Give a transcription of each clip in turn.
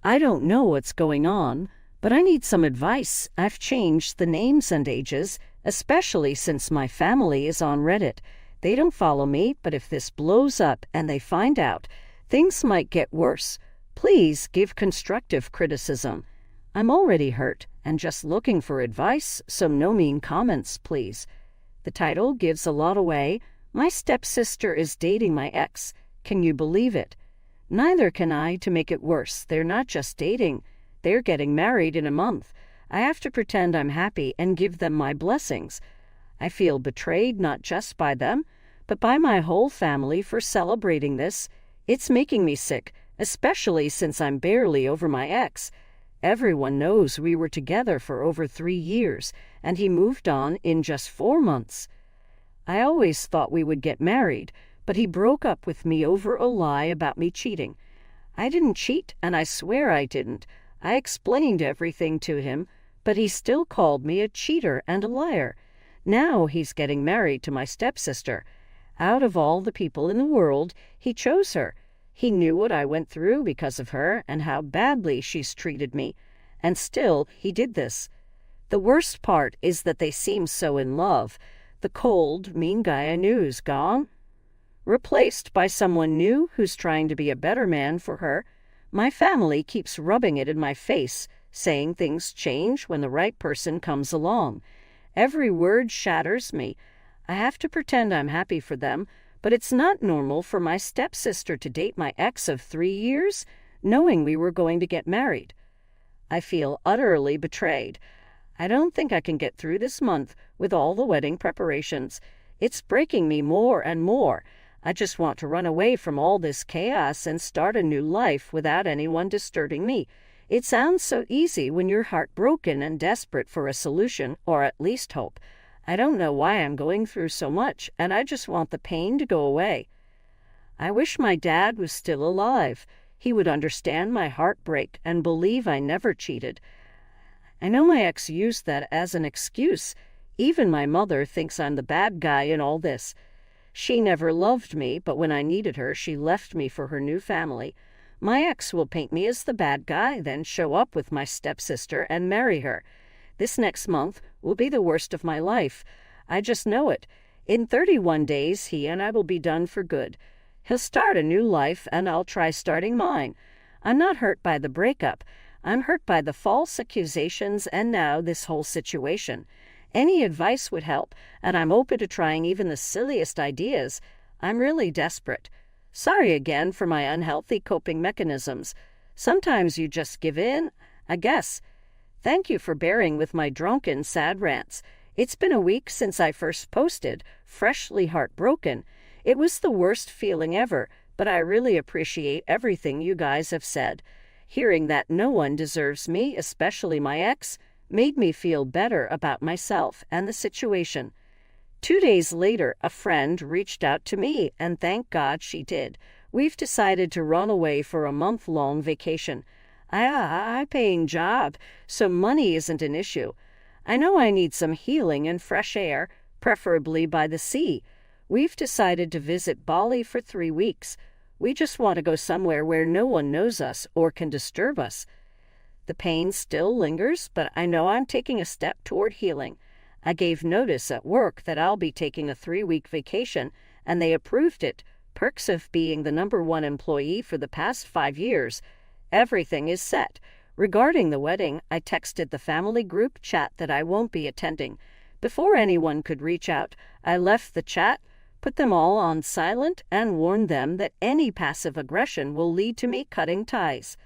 I don't know what's going on, but I need some advice. I've changed the names and ages, especially since my family is on Reddit. They don't follow me, but if this blows up and they find out, things might get worse. Please give constructive criticism. I'm already hurt and just looking for advice, so no mean comments, please. The title gives a lot away. My stepsister is dating my ex. Can you believe it? Neither can I. To make it worse, they're not just dating. They're getting married in a month. I have to pretend I'm happy and give them my blessings. I feel betrayed not just by them, but by my whole family for celebrating this. It's making me sick, especially since I'm barely over my ex. Everyone knows we were together for over 3 years, and he moved on in just 4 months. I always thought we would get married, but he broke up with me over a lie about me cheating. I didn't cheat, and I swear I didn't. I explained everything to him, but he still called me a cheater and a liar. Now he's getting married to my stepsister. Out of all the people in the world, he chose her. He knew what I went through because of her and how badly she's treated me. And still, he did this. The worst part is that they seem so in love. The cold, mean guy I knew is gone, replaced by someone new who's trying to be a better man for her. My family keeps rubbing it in my face, saying things change when the right person comes along. Every word shatters me. I have to pretend I'm happy for them, but it's not normal for my stepsister to date my ex of 3 years, knowing we were going to get married. I feel utterly betrayed. I don't think I can get through this month with all the wedding preparations. It's breaking me more and more. I just want to run away from all this chaos and start a new life without anyone disturbing me. It sounds so easy when you're heartbroken and desperate for a solution, or at least hope. I don't know why I'm going through so much, and I just want the pain to go away. I wish my dad was still alive. He would understand my heartbreak and believe I never cheated. I know my ex used that as an excuse. Even my mother thinks I'm the bad guy in all this. She never loved me, but when I needed her, she left me for her new family. My ex will paint me as the bad guy, then show up with my stepsister and marry her. This next month will be the worst of my life. I just know it. In 31 days, he and I will be done for good. He'll start a new life, and I'll try starting mine. I'm not hurt by the breakup. I'm hurt by the false accusations and now this whole situation. Any advice would help, and I'm open to trying even the silliest ideas. I'm really desperate. Sorry again for my unhealthy coping mechanisms. Sometimes you just give in, I guess. Thank you for bearing with my drunken, sad rants. It's been a week since I first posted, freshly heartbroken. It was the worst feeling ever, but I really appreciate everything you guys have said. Hearing that no one deserves me, especially my ex, made me feel better about myself and the situation. 2 days later, a friend reached out to me, and thank God she did. We've decided to run away for a month-long vacation. I paying job, so money isn't an issue. I know I need some healing and fresh air, preferably by the sea. We've decided to visit Bali for 3 weeks. We just want to go somewhere where no one knows us or can disturb us. The pain still lingers, but I know I'm taking a step toward healing. I gave notice at work that I'll be taking a 3-week vacation, and they approved it. Perks of being the #1 employee for the past 5 years. Everything is set. Regarding the wedding, I texted the family group chat that I won't be attending. Before anyone could reach out, I left the chat, put them all on silent, and warned them that any passive aggression will lead to me cutting ties.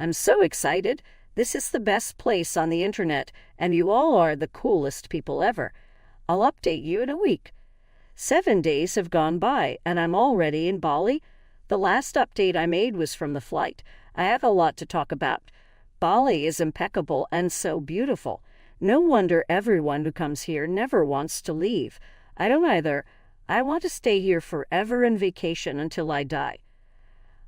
I'm so excited. This is the best place on the internet, and you all are the coolest people ever. I'll update you in a week. 7 days have gone by, and I'm already in Bali. The last update I made was from the flight. I have a lot to talk about. Bali is impeccable and so beautiful. No wonder everyone who comes here never wants to leave. I don't either. I want to stay here forever and vacation until I die.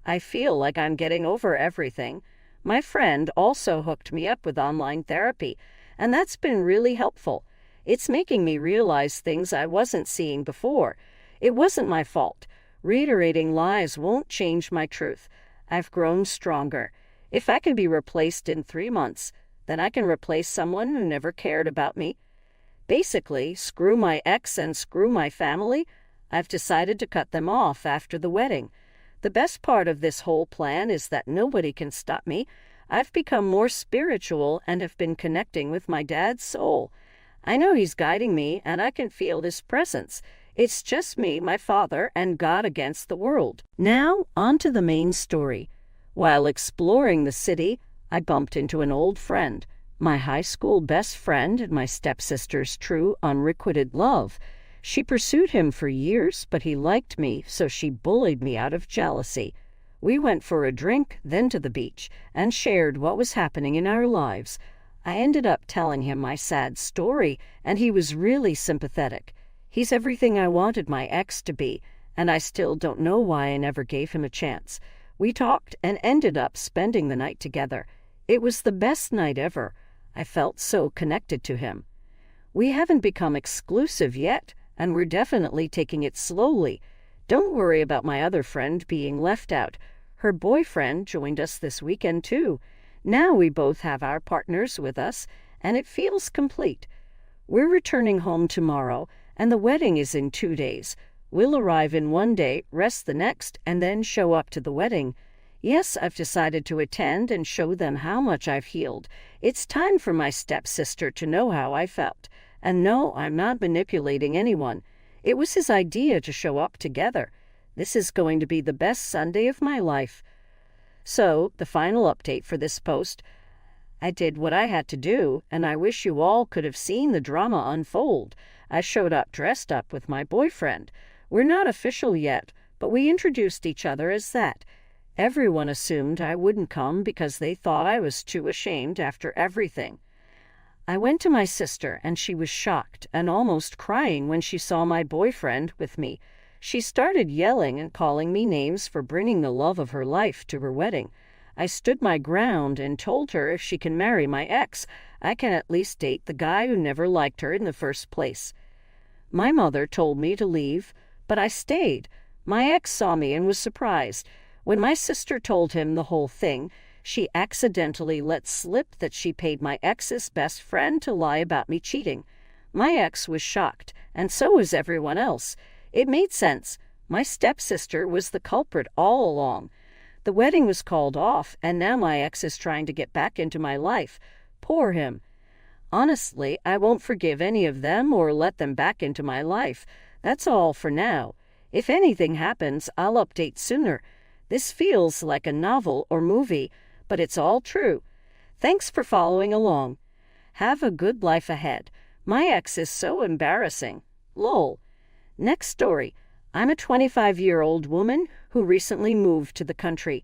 I feel like I'm getting over everything. My friend also hooked me up with online therapy, and that's been really helpful. It's making me realize things I wasn't seeing before. It wasn't my fault. Reiterating lies won't change my truth. I've grown stronger. If I can be replaced in 3 months, then I can replace someone who never cared about me. Basically, screw my ex and screw my family. I've decided to cut them off after the wedding. The best part of this whole plan is that nobody can stop me. I've become more spiritual and have been connecting with my dad's soul. I know he's guiding me, and I can feel his presence. It's just me, my father, and God against the world. Now, on to the main story. While exploring the city, I bumped into an old friend, my high school best friend and my stepsister's true, unrequited love. She pursued him for years, but he liked me, so she bullied me out of jealousy. We went for a drink, then to the beach, and shared what was happening in our lives. I ended up telling him my sad story, and he was really sympathetic. He's everything I wanted my ex to be, and I still don't know why I never gave him a chance. We talked and ended up spending the night together. It was the best night ever. I felt so connected to him. We haven't become exclusive yet, and we're definitely taking it slowly. Don't worry about my other friend being left out. Her boyfriend joined us this weekend too. Now we both have our partners with us, and it feels complete. We're returning home tomorrow, and the wedding is in 2 days. We'll arrive in 1 day, rest the next, and then show up to the wedding. Yes, I've decided to attend and show them how much I've healed. It's time for my stepsister to know how I felt. And no, I'm not manipulating anyone. It was his idea to show up together. This is going to be the best Sunday of my life. So, the final update for this post. I did what I had to do, and I wish you all could have seen the drama unfold. I showed up dressed up with my boyfriend. We're not official yet, but we introduced each other as that. Everyone assumed I wouldn't come because they thought I was too ashamed after everything. I went to my sister, and she was shocked and almost crying when she saw my boyfriend with me. She started yelling and calling me names for bringing the love of her life to her wedding. I stood my ground and told her if she can marry my ex, I can at least date the guy who never liked her in the first place. My mother told me to leave, but I stayed. My ex saw me and was surprised. When my sister told him the whole thing, she accidentally let slip that she paid my ex's best friend to lie about me cheating. My ex was shocked, and so was everyone else. It made sense. My stepsister was the culprit all along. The wedding was called off, and now my ex is trying to get back into my life. Poor him. Honestly, I won't forgive any of them or let them back into my life. That's all for now. If anything happens, I'll update sooner. This feels like a novel or movie, but it's all true. Thanks for following along. Have a good life ahead. My ex is so embarrassing. Lol. Next story. I'm a 25-year-old woman who recently moved to the country.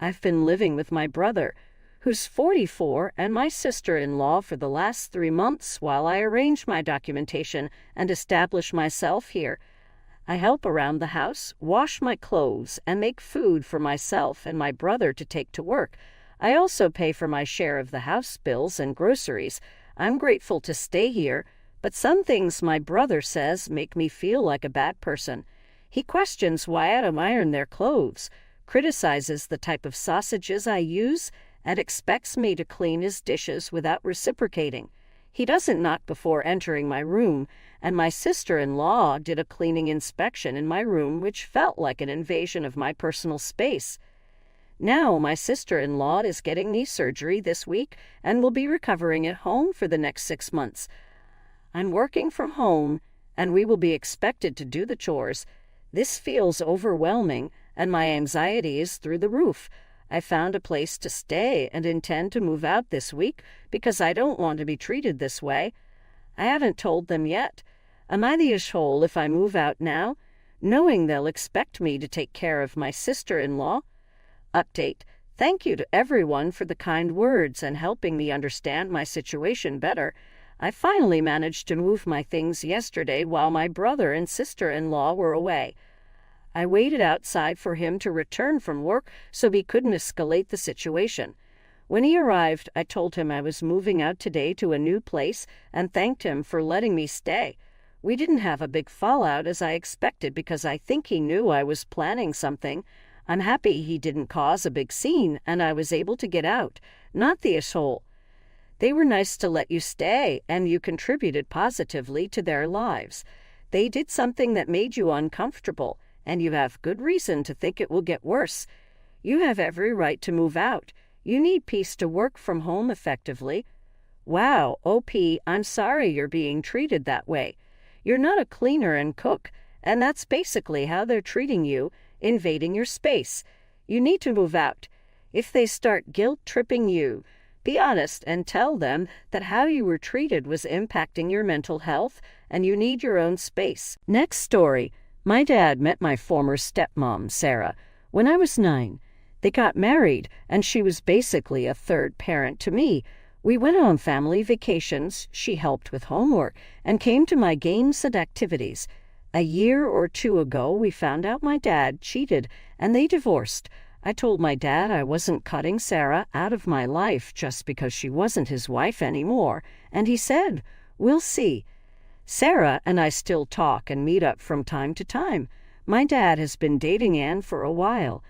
I've been living with my brother, who's 44, and my sister-in-law for the last 3 months while I arrange my documentation and establish myself here. I help around the house, wash my clothes, and make food for myself and my brother to take to work. I also pay for my share of the house bills and groceries. I'm grateful to stay here, but some things my brother says make me feel like a bad person. He questions why I don't iron their clothes, criticizes the type of sausages I use, and expects me to clean his dishes without reciprocating. He doesn't knock before entering my room, and my sister-in-law did a cleaning inspection in my room which felt like an invasion of my personal space. Now my sister-in-law is getting knee surgery this week and will be recovering at home for the next 6 months. I'm working from home, and we will be expected to do the chores. This feels overwhelming, and my anxiety is through the roof. I found a place to stay and intend to move out this week because I don't want to be treated this way. I haven't told them yet. Am I the asshole if I move out now, knowing they'll expect me to take care of my sister-in-law? Update. Thank you to everyone for the kind words and helping me understand my situation better. I finally managed to move my things yesterday while my brother and sister-in-law were away. I waited outside for him to return from work so he couldn't escalate the situation. When he arrived, I told him I was moving out today to a new place and thanked him for letting me stay. We didn't have a big fallout as I expected because I think he knew I was planning something. I'm happy he didn't cause a big scene and I was able to get out, not the asshole. They were nice to let you stay, and you contributed positively to their lives. They did something that made you uncomfortable, and you have good reason to think it will get worse. You have every right to move out. You need peace to work from home effectively. Wow, OP, I'm sorry you're being treated that way. You're not a cleaner and cook, and that's basically how they're treating you, invading your space. You need to move out. If they start guilt-tripping you, be honest and tell them that how you were treated was impacting your mental health and you need your own space. Next story. My dad met my former stepmom, Sarah, when I was 9. They got married, and she was basically a third parent to me. We went on family vacations, she helped with homework, and came to my games and activities. A year or 2 ago, we found out my dad cheated, and they divorced. I told my dad I wasn't cutting Sarah out of my life just because she wasn't his wife anymore, and he said, "We'll see." Sarah and I still talk and meet up from time to time. My dad has been dating Anne for a while.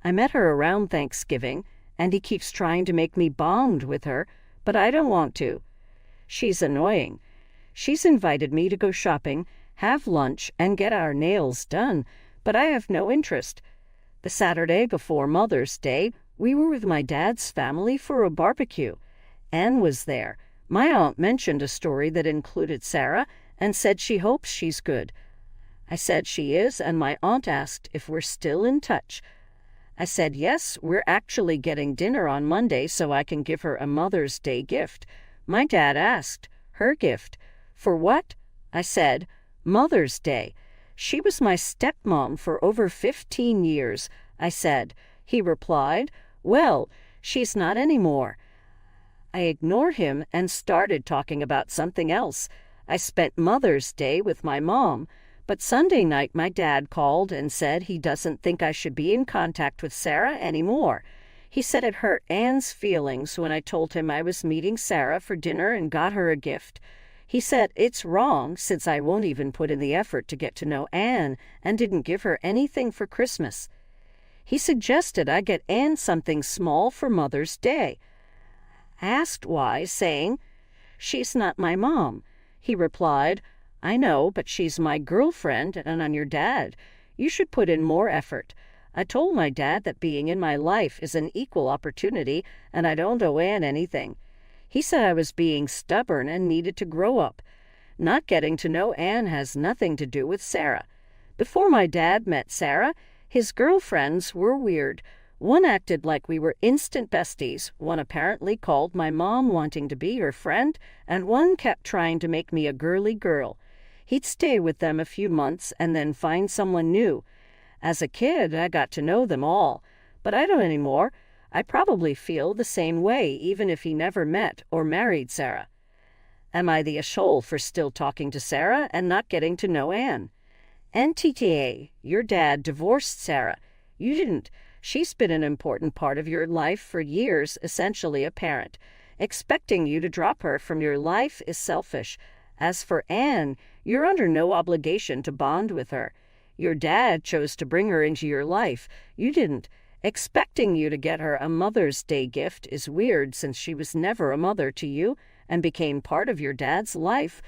I met her around Thanksgiving, and he keeps trying to make me bond with her, but I don't want to. She's annoying. She's invited me to go shopping, have lunch, and get our nails done, but I have no interest. The Saturday before Mother's Day, we were with my dad's family for a barbecue. Anne was there. My aunt mentioned a story that included Sarah and said she hopes she's good. I said she is, and my aunt asked if we're still in touch. I said yes, we're actually getting dinner on Monday so I can give her a Mother's Day gift. My dad asked, her gift. For what? I said, Mother's Day. She was my stepmom for over 15 years, I said. He replied, well, she's not anymore. I ignored him and started talking about something else. I spent Mother's Day with my mom, but Sunday night my dad called and said he doesn't think I should be in contact with Sarah anymore. He said it hurt Anne's feelings when I told him I was meeting Sarah for dinner and got her a gift. He said it's wrong since I won't even put in the effort to get to know Anne and didn't give her anything for Christmas. He suggested I get Anne something small for Mother's Day. I asked why, saying, she's not my mom. He replied, I know, but she's my girlfriend and I'm your dad. You should put in more effort. I told my dad that being in my life is an equal opportunity and I don't owe Anne anything. He said I was being stubborn and needed to grow up. Not getting to know Anne has nothing to do with Sarah. Before my dad met Sarah, his girlfriends were weird. One acted like we were instant besties, one apparently called my mom wanting to be her friend, and one kept trying to make me a girly girl. He'd stay with them a few months and then find someone new. As a kid, I got to know them all, but I don't anymore. I probably feel the same way even if he never met or married Sarah. Am I the asshole for still talking to Sarah and not getting to know Anne? NTTA, your dad divorced Sarah. You didn't. She's been an important part of your life for years, essentially a parent. Expecting you to drop her from your life is selfish. As for Anne, you're under no obligation to bond with her. Your dad chose to bring her into your life. You didn't. Expecting you to get her a Mother's Day gift is weird since she was never a mother to you and became part of your dad's life